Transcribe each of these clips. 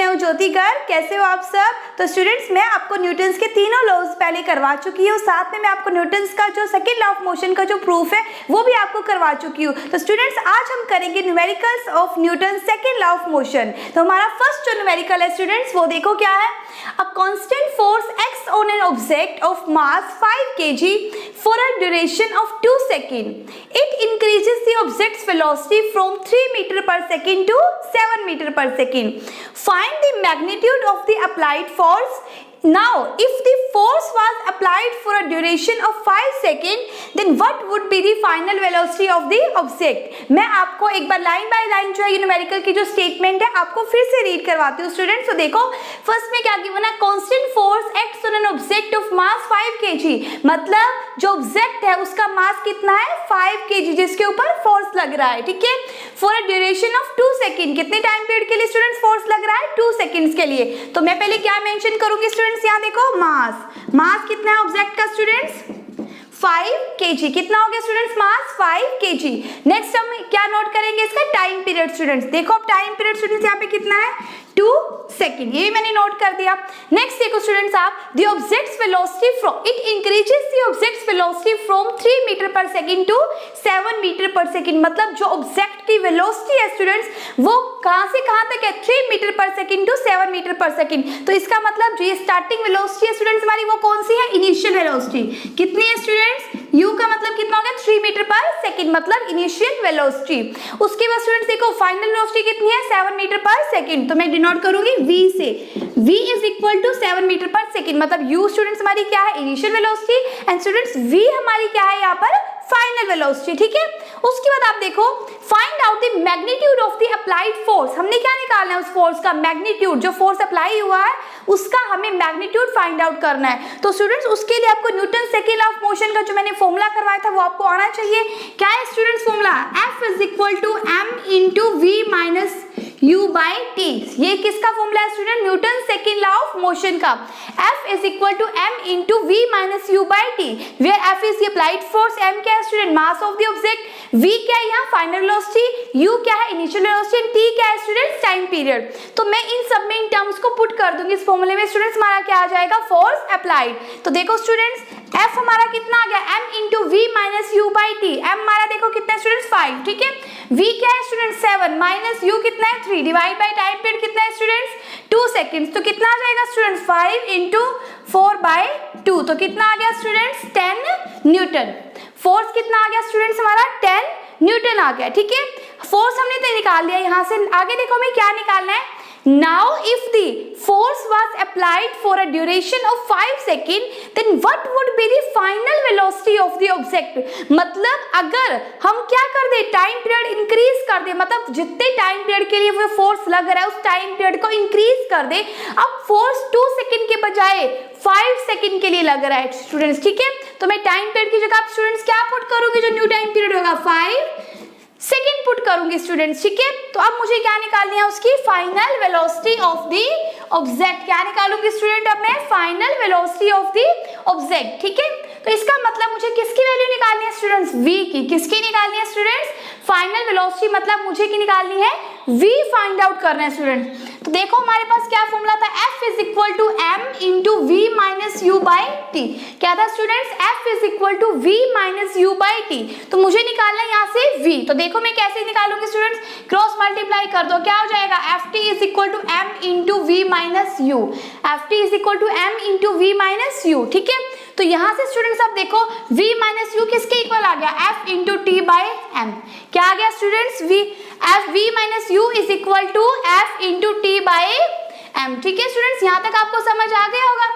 मैं हूँ ज्योति गर्ग। कैसे हो आप सब? तो स्टूडेंट्स, मैं आपको न्यूटन्स के तीनों लॉज पहले करवा चुकी हूँ, साथ में मैं आपको न्यूटन्स का जो सेकंड लॉ ऑफ मोशन का जो प्रूफ है वो भी आपको करवा चुकी हूँ। तो स्टूडेंट्स, आज हम करेंगे numericals of Newton second law of motion. तो हमारा फर्स्ट जो न्यूमेरिकल है स्टूडेंट्स, वो देखो क्या है। A constant force x on an object of mass 5 kg for a duration of 2 seconds. It increases the object's velocity from 3 meter per second to 7 meter per second. Find the magnitude of the applied force. Now, if the force was applied for a duration of 5 seconds, then what would be the final velocity of the object? मैं आपको एक बार line by line जो है ये numerical की जो statement है आपको फिर से रीड करवाती हूँ स्टूडेंट्स। तो देखो, फर्स्ट में क्या गिवन है, constant force acts on an object of mass 5 kg, मतलब जो ऑब्जेक्ट है उसका मास कितना है 5 kg, जिसके ऊपर फोर्स लग रहा है, ठीक है, for a duration of 2 second. कितने टाइम पीरियड के लिए स्टूडेंट्स फोर्स लग रहा है? 2 सेकंड्स के लिए। तो मैं पहले क्या मेंशन करूंगी स्टूडेंट्स, यहाँ देखो मास कितना है ऑब्जेक्ट का स्टूडेंट्स 5 kg। कितना हो गया स्टूडेंट्स मास 5 kg। नेक्स्ट हम क्या नोट करेंगे, इसका टाइम पीरियड स्टूडेंट्स। देखो अब टाइम पीरियड स्टूडेंट्स यहाँ पे कितना है 2 सेकंड, ये मैंने नोट कर दिया। नेक्स्ट देखो स्टूडेंट्स आप, the object's velocity from it increases the object's velocity from 3 metre per second to 7 metre per second, मतलब जो ऑब्जेक्ट की वेलोसिटी है स्टूडेंट्स वो कहां से कहां तक है 3 metre per second to 7 metre per second. तो इसका मतलब जो ये स्टार्टिंग वेलोसिटी है स्टूडेंट्स हमारी वो कौन सी है, इनिशियल वेलोसिटी। कितनी है स्टूडेंट्स, u का मतलब कितना हो गया 3 मीटर पर सेकंड, मतलब इनिशियल वेलोसिटी। उसके बाद स्टूडेंट्स देखो फाइनल वेलोसिटी कितनी है 7 मीटर पर सेकंड, तो मैं डिनोट करूंगी v से। v is equal to 7 metre per second, मतलब u स्टूडेंट्स हमारी क्या है initial velocity, and students v हमारी क्या है यहाँ पर फाइनल वेलोसिटी, ठीक है। उसके बाद आप देखो, find out the magnitude of the applied force. हमने क्या निकालना है उस फोर्स का मैग्नीट्यूड, जो फोर्स अप्लाई हुआ है उसका हमें मैग्नीट्यूड फाइंड आउट करना है। तो स्टूडेंट्स उसके लिए आपको Newton second law of motion का जो मैंने फॉर्मूला करवाया था वो आपको आना चाहिए। क्या है students formula, F is equal to m into v minus u by t. ये किसका फॉर्मूला है student, Newton second law of motion का। F is equal to m into v minus u by t, where F is the applied force, m क्या है student mass of the object, v क्या है यहाँ final velocity, u क्या है initial velocity, and t क्या है student time period. तो मैं इन सब में इन टर्म्स को पुट कर दूंगी इस फॉर्मूले में स्टूडेंट्स, हमारा क्या आ जाएगा फोर्स अप्लाइड। तो देखो स्टूडेंट्स F हमारा कितना आ गया m into v minus u by t. m हमारा देखो कितना है स्टूडेंट्स 5, ठीक है, v क्या है स्टूडेंट 7 माइनस u कितना है 3, डिवाइड बाय टाइम पीरियड कितना है स्टूडेंट्स 2 सेकंड्स। तो कितना आ जाएगा स्टूडेंट्स 5 इंटू 4/2, तो कितना आ गया स्टूडेंट्स 10 न्यूटन। फोर्स कितना आ गया स्टूडेंट्स हमारा 10 न्यूटन आ गया, ठीक है। फोर्स हमने तो निकाल लिया, यहाँ से आगे देखो हमें क्या निकालना है। Now if the force was applied for a duration of 5 seconds, then what would be the final velocity of the object? मतलब अगर हम क्या कर दे, टाइम पीरियड इंक्रीज कर दे, मतलब जितने टाइम पीरियड के लिए वो फोर्स लग रहा है उस टाइम पीरियड को इंक्रीज कर दे। अब फोर्स 2 सेकंड के बजाय 5 सेकंड के लिए लग रहा है स्टूडेंट्स, ठीक है। तो मैं टाइम पीरियड की जगह स्टूडेंट्स क्या पुट करूंगी, जो न्यू टाइम पीरियड होगा 5 सेकेंड पुट करूंगी स्टूडेंट्स, ठीक है। तो अब मुझे क्या निकालनी है उसकी final velocity of the object. क्या निकालूंगी स्टूडेंट, अब मैं final velocity of the object, ठीक है। तो इसका मतलब मुझे किसकी वैल्यू निकालनी है स्टूडेंट्स, v की। किसकी निकालनी है स्टूडेंट्स, फाइनल वेलोसिटी, मतलब मुझे की निकालनी है v फाइंड आउट करना है स्टूडेंट। तो देखो हमारे पास क्या फॉर्मूला था, F is equal to m into v minus u by t. क्या था students, F is equal to v minus u by t. तो मुझे निकालना है यहाँ से v। तो देखो मैं कैसे निकालूंगी स्टूडेंट्स, क्रॉस मल्टीप्लाई कर दो, क्या हो जाएगा Ft is equal to m into v minus u. Ft is equal to m into v minus u, ठीक है। तो यहाँ से स्टूडेंट्स अब देखो v माइनस यू किसके इक्वल आ गया, f into t by m. क्या आ गया students, v minus u is equal to f into t by m, ठीक है स्टूडेंट्स। यहाँ तक आपको समझ आ गया होगा।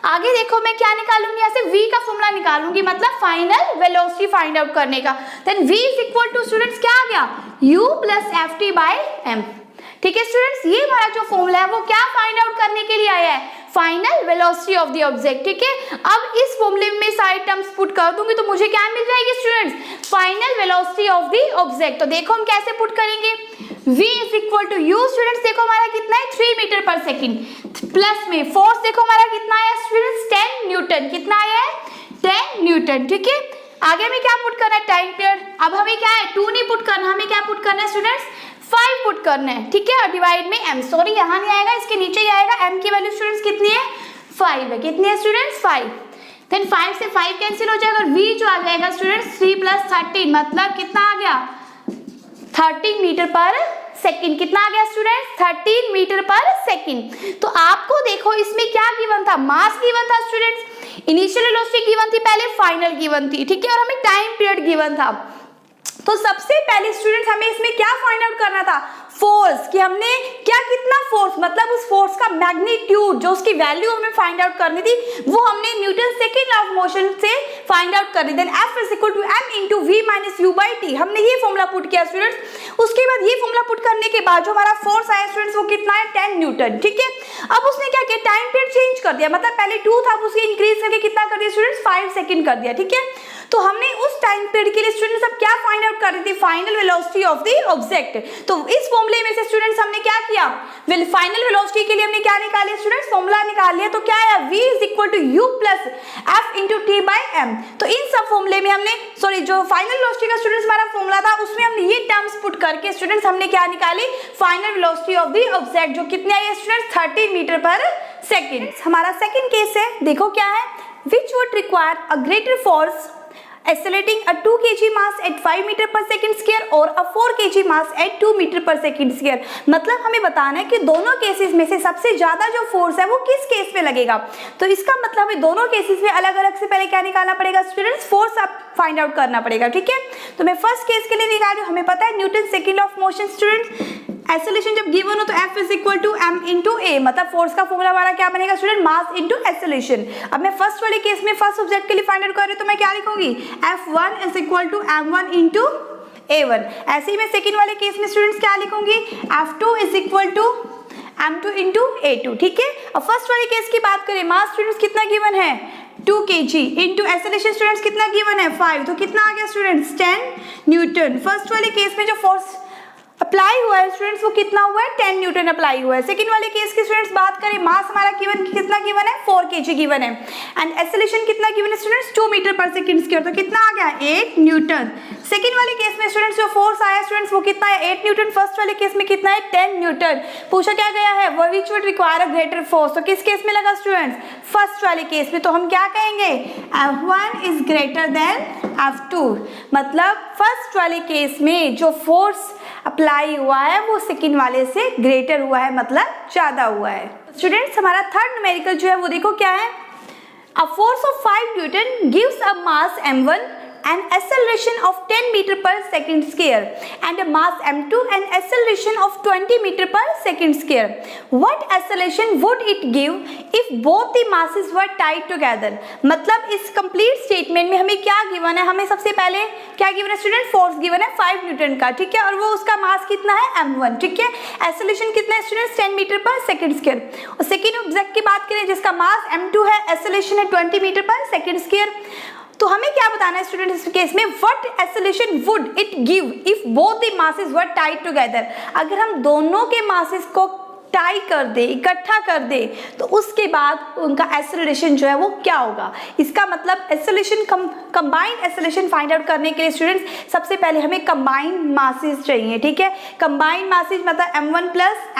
आगे देखो मैं क्या निकालूंगी, यहाँ से v का फॉर्मूला निकालूंगी, मतलब फाइनल वेलोसिटी फाइंड आउट करने का। Then v is equal to students क्या आ गया, u plus f t by m, ठीक है स्टूडेंट्स। ये हमारा जो फॉर्मूला है वो क्या फाइंड आउट करने के लिए आया है, final velocity of the object, ठीक है। अब इस फॉर्मूले में सारे टर्म्स पुट कर दूंगी तो मुझे क्या मिल जाएगी students, final velocity of the object. तो देखो हम कैसे पुट करेंगे, v is equal to u students देखो हमारा कितना है 3 मीटर पर सेकंड, प्लस में फोर्स देखो हमारा कितना है स्टूडेंट्स 10 न्यूटन। कितना आया है 10 न्यूटन, ठीक है। आगे में क्या पुट करना है, टाइम पीरियड। अब हमें क्या है 2 नहीं पुट करना, हमें क्या पुट करना है स्टूडेंट्स 5 पुट करना है, ठीक है, और डिवाइड में m, सॉरी यहाँ नहीं आएगा, इसके नीचे ही आएगा। m की वैल्यू स्टूडेंट्स कितनी है, 5 है। कितनी है स्टूडेंट्स, 5। देन 5 से 5 कैंसिल हो जाएगा, और v जो आ जाएगा स्टूडेंट्स 3 + 13, मतलब कितना आ गया, 13 मीटर पर सेकंड। कितना आ गया स्टूडेंट्स, 13 मीटर पर सेकंड। तो आपको देखो इसमें क्या गिवन था, मास गिवन था स्टूडेंट्स, इनिशियल वेलोसिटी गिवन थी पहले, फाइनल गिवन थी, ठीक है, और हमें टाइम पीरियड गिवन था। तो सबसे पहले स्टूडेंट्स हमें इसमें क्या फाइंड आउट करना था, फोर्स, कि हमने क्या, कितना फोर्स, मतलब उस फोर्स का मैग्नीट्यूड, जो उसकी वैल्यू हमें फाइंड आउट करनी थी, वो हमने Newton second law of motion से फाइंड आउट करनी। Then F = m × v - u/t, हमने ये फॉर्मूला पुट किया स्टूडेंट्स। उसके बाद ये फॉर्मूला पुट करने के बाद जो हमारा फोर्स आया स्टूडेंट्स, वो कितना है, 10 न्यूटन, ठीक है। अब उसने क्या किया, टाइम पीरियड चेंज कर दिया, मतलब पहले 2 था, अब उसकी इंक्रीज करके कितना कर दिया स्टूडेंट्स, 5 सेकंड कर दिया, ठीक है। तो हमने उस टाइम पीरियड के लिए स्टूडेंट्स अब क्या फाइंड आउट कर रही थी, final velocity of the object. तो इस फॉर्मूले में से स्टूडेंट्स हमने क्या किया, फाइनल वेलोसिटी के लिए हमने क्या निकाली स्टूडेंट्स, फॉर्मूला निकाल लिया। तो क्या आया, v = u + f × t/m। तो इन सब फॉर्मूले में हमने, सॉरी, जो फाइनल वेलोसिटी का स्टूडेंट्स हमारा फॉर्मूला था, उसमें हमने ये टर्म्स पुट करके स्टूडेंट्स हमने क्या निकाली, final velocity of the object, जो कितनी आई है स्टूडेंट्स, 13 मीटर पर सेकंड। हमारा सेकंड केस है, देखो क्या है, which would require a greater force accelerating a 2 kg mass at 5 meter per second square और a 4 kg mass at 2 meter per second square। मतलब हमें बताना है कि दोनों केसेस में से सबसे ज्यादा जो फोर्स है वो किस केस में लगेगा। तो इसका मतलब हमें दोनों केसेस में अलग अलग से पहले क्या निकालना पड़ेगा स्टूडेंट्स, फोर्स आप फाइंड आउट करना पड़ेगा, ठीक है। तो मैं फर्स्ट केस के लिए निकाल रही हूँ, हमें पता है Newton second law of motion students, acceleration जब गिवन हो तो F = m × a, मतलब फोर्स का फॉर्मूला हमारा क्या बनेगा स्टूडेंट, मास × एक्सेलरेशन। अब मैं फर्स्ट वाले केस में फर्स्ट ऑब्जेक्ट के लिए फाइंड आउट कर रही हूँ, तो मैं क्या लिखूंगी, F1 = m1 × a1। ऐसे ही मैं सेकंड वाले केस में स्टूडेंट्स क्या लिखूंगी, F2 = m2 × a2, ठीक है। अब फर्स्ट वाले केस की बात करें, मास स्टूडेंट्स कितना गिवन है, 2 kg × एक्सेलरेशन स्टूडेंट्स कितना गिवन है, 5, तो कितना आ गया स्टूडेंट्स, 10 न्यूटन। फर्स्ट वाले केस में जो फोर्स अप्लाई हुआ है स्टूडेंट्स, वो कितना हुआ है, 10 न्यूटन अप्लाई हुआ है। सेकंड वाले केस की स्टूडेंट्स बात करें, मास हमारा गिवन कितना गिवन है, 4 kg गिवन है, एंड एक्सेलरेशन कितना गिवन है students, 2 metre per second square, तो कितना आ गया, 8 न्यूटन। सेकंड वाले केस में स्टूडेंट्स जो फोर्स आया स्टूडेंट्स, वो कितना है, 8 न्यूटन। फर्स्ट वाले केस में कितना है, 10 न्यूटन। पूछा क्या गया है, which would require a greater force, तो किस केस में लगा स्टूडेंट्स, फर्स्ट वाले केस में। तो हम क्या कहेंगे, F1 is greater than F2, मतलब फर्स्ट वाले केस में जो फोर्स अप्लाई हुआ है वो सेकंड वाले से ग्रेटर हुआ है, मतलब ज्यादा हुआ है। स्टूडेंट्स हमारा थर्ड न्यूमेरिकल जो है वो देखो क्या है, a force of 5 Newton gives a mass m1 and acceleration of 10 meter per second square and a mass m2 and acceleration of 20 meter per second square. What acceleration would it give if both the masses were tied together? मतलब इस complete statement में हमें क्या given है, हमें सबसे पहले क्या गिवन है स्टूडेंट, फोर्स गिवन है 5 न्यूटन का, ठीक है, और वो उसका मास कितना है m1, ठीक है, एक्सेलरेशन कितना है student, 10 metre per second square. और सेकंड ऑब्जेक्ट की बात करें जिसका मास m2 है, एक्सेलरेशन है 20 मीटर पर सेकंड स्क्वायर। तो हमें क्या बताना है स्टूडेंट इस केस में, what acceleration would it give if both the masses were tied together. अगर हम दोनों के मासेस को टाई कर दे, इकट्ठा कर दे, तो उसके बाद उनका एक्सेलरेशन जो है वो क्या होगा। इसका मतलब acceleration combined acceleration find out करने के लिए स्टूडेंट्स सबसे पहले हमें कंबाइंड मासेस चाहिए, ठीक है। कंबाइंड मासेस मतलब m1 +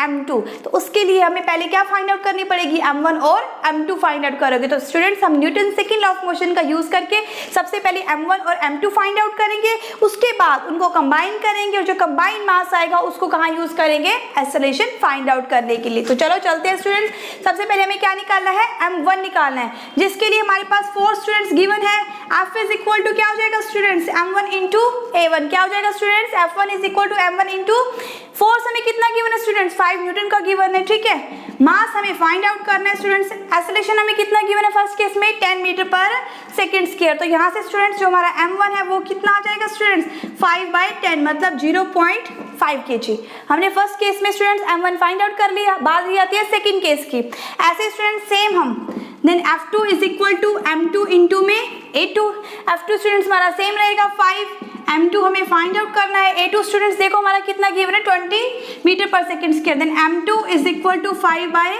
m2, तो उसके लिए हमें पहले क्या फाइंड आउट करनी पड़ेगी, m1 और m2 फाइंड आउट करोगे। तो स्टूडेंट्स हम Newton second law of motion का यूज करके सबसे पहले m1 और m2 फाइंड आउट करेंगे, उसके बाद उनको कंबाइन करेंगे और जो कंबाइंड मास आएगा उसको कहाँ यूज करेंगे, एक्सेलरेशन फाइंड आउट करने के लिए। तो चलो चलते हैं स्टूडेंट्स, सबसे पहले हमें क्या निकालना है, m1 निकालना है, जिसके लिए हमारे पास फोर्स स्टूडेंट्स गिवन है, F = क्या हो जाएगा स्टूडेंट्स, m1 × a1, क्या हो जाएगा स्टूडेंट्स, F1 = m1 × फोर्स हमें कितना गिवन है स्टूडेंट्स, 5 न्यूटन का गिवन है, ठीक है। मास हमें फाइंड आउट करना है स्टूडेंट्स, एक्सेलरेशन हमें कितना गिवन है फर्स्ट केस में, 10 मीटर पर सेकंड स्क्वायर। तो यहाँ से स्टूडेंट्स जो हमारा m1 है वो कितना आ जाएगा स्टूडेंट्स, 5/10, मतलब 0.5 kg। हमने फर्स्ट केस में स्टूडेंट्स m1 फाइंड आउट कर लिया, बात ये आती है सेकंड केस की। ऐसे स्टूडेंट्स सेम हम देन F2 = m2 × में a2, F2 स्टूडेंट्स हमारा सेम रहेगा 5, m2 हमें फाइंड आउट करना है, a2 स्टूडेंट्स देखो हमारा कितना गिवन है, 20 metre per second square. Then m2 = 5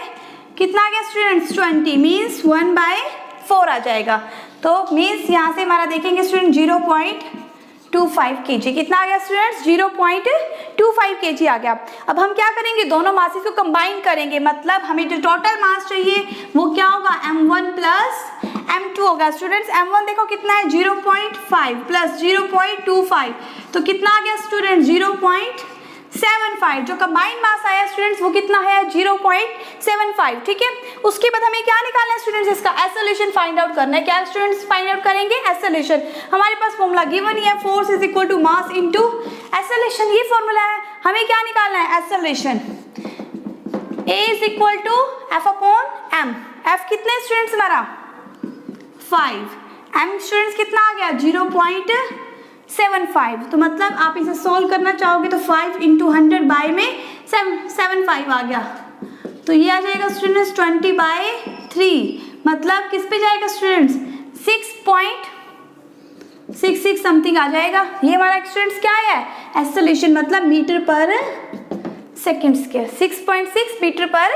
कितना आ गया स्टूडेंट्स, 20, मीन्स 1/4 आ जाएगा। तो मीन्स यहाँ से हमारा देखेंगे स्टूडेंट 0.25 kg, कितना आ गया स्टूडेंट्स, 25 kg आ गया। अब हम क्या करेंगे, दोनों मासेस को कंबाइन करेंगे, मतलब हमें जो टोटल मास चाहिए वो क्या होगा, m1 प्लस m2 होगा। स्टूडेंट्स m1 देखो कितना है 0.5 प्लस 0.25 तो कितना आ गया स्टूडेंट 0.75। जो कंबाइंड मास आया स्टूडेंट्स वो कितना है 0.75। ठीक है, उसके बाद हमें क्या निकालना है स्टूडेंट्स, इसका एक्सेलरेशन फाइंड आउट करना है। क्या स्टूडेंट्स फाइंड आउट करेंगे, एक्सेलरेशन। हमारे पास फॉर्मूला गिवन ही है, force is equal to mass into acceleration, ये फॉर्मूला है। हमें क्या निकालना है, acceleration. A is equal to F upon m। F कितने स्टूडेंट्स हमारा 5, m स्टूडेंट्स कितना आ गया 0.75। तो मतलब आप इसे सॉल्व करना चाहोगे तो 5 इंटू 100 बाय में 75 आ गया, तो ये आ जाएगा स्टूडेंट्स 20/3। मतलब किस पे जाएगा स्टूडेंट्स 6.66 समथिंग आ जाएगा। ये हमारा स्टूडेंट्स क्या है, एक्सेलरेशन, मतलब मीटर पर सेकेंड स्क्वायर, 6.6 मीटर पर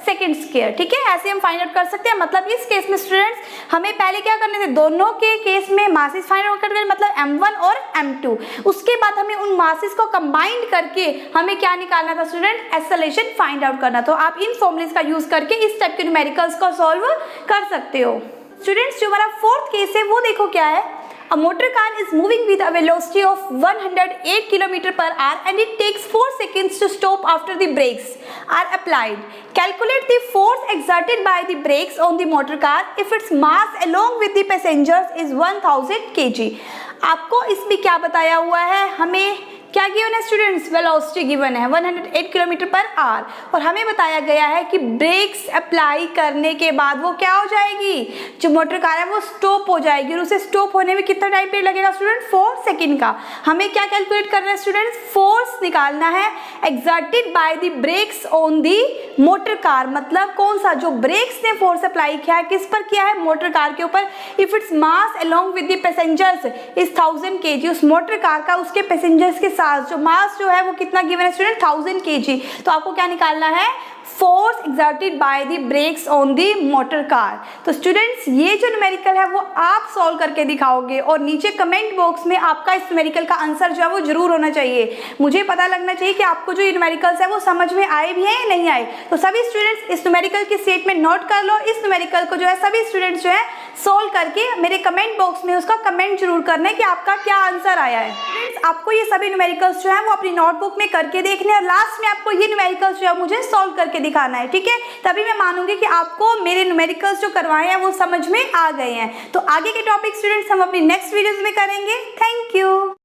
सेकेंड स्क्वायर। ठीक है, ऐसे हम फाइंड आउट कर सकते हैं। मतलब इस केस में स्टूडेंट्स हमें पहले क्या करने थे, दोनों के केस में मासेस फाइंड आउट करके, मतलब m1 और m2। उसके बाद हमें उन मासेस को कंबाइंड करके हमें क्या निकालना था स्टूडेंट, एक्सेलरेशन फाइंड आउट करना। तो आप इन फॉर्मूलेस का यूज करके इस टाइप के न्यूमेरिकल्स को सॉल्व कर सकते हो। स्टूडेंट्स जो हमारा फोर्थ केस है वो देखो क्या है, A motor car is moving with a velocity of 108 km/h and it takes 4 seconds to stop after the brakes are applied. Calculate the force exerted by the brakes on the motor car if its mass along with the passengers is 1000 kg. आपको इसमें क्या बताया हुआ है, हमें क्या given है students, velocity given है 108 km/h और हमें बताया गया है कि ब्रेक्स अप्लाई करने के बाद वो क्या हो जाएगी, जो मोटर कार है वो स्टॉप हो जाएगी और उसे स्टॉप होने में कितना टाइम पीरियड लगेगा स्टूडेंट, 4 सेकंड का। हमें क्या कैलकुलेट करना है स्टूडेंट्स, फोर्स निकालना है exerted by the breaks on the motor car. मतलब कौन सा, जो ब्रेक्स ने फोर्स अप्लाई किया है, किस पर किया है, मोटर कार के ऊपर। If its mass along with the passengers is 1000 kg, उस मोटर कार का उसके पैसेंजर्स के साथ जो मास जो है वो कितना गिवन है स्टूडेंट 1000 kg। तो आपको क्या निकालना है, force exerted by the breaks on the motor car. तो स्टूडेंट्स ये जो न्यूमेरिकल है वो आप सॉल्व करके दिखाओगे और नीचे कमेंट बॉक्स में आपका इस न्यूमेरिकल का आंसर जो है वो जरूर होना चाहिए। मुझे पता लगना चाहिए कि आपको जो ये न्यूमेरिकल्स है वो समझ में आए भी हैं या नहीं आए। तो सभी स्टूडेंट्स इस न्यूमेरिकल की स्टेटमेंट नोट कर लो। इस न्यूमेरिकल को जो है सभी स्टूडेंट्स जो है सॉल्व करके मेरे कमेंट बॉक्स में उसका कमेंट जरूर करना है कि आपका क्या आंसर आया है। फ्रेंड्स आपको ये सभी न्यूमेरिकल्स जो है वो अपनी नोटबुक में करके देखने और लास्ट में आपको ये न्यूमेरिकल्स जो है मुझे सॉल्व करके दिखाना है। ठीक है, तभी मैं मानूंगी कि आपको मेरे न्यूमेरिकल्स जो करवाए हैं वो समझ में आ गए हैं। तो आगे के टॉपिक स्टूडेंट्स हम अपनी नेक्स्ट वीडियोस में करेंगे। Thank you.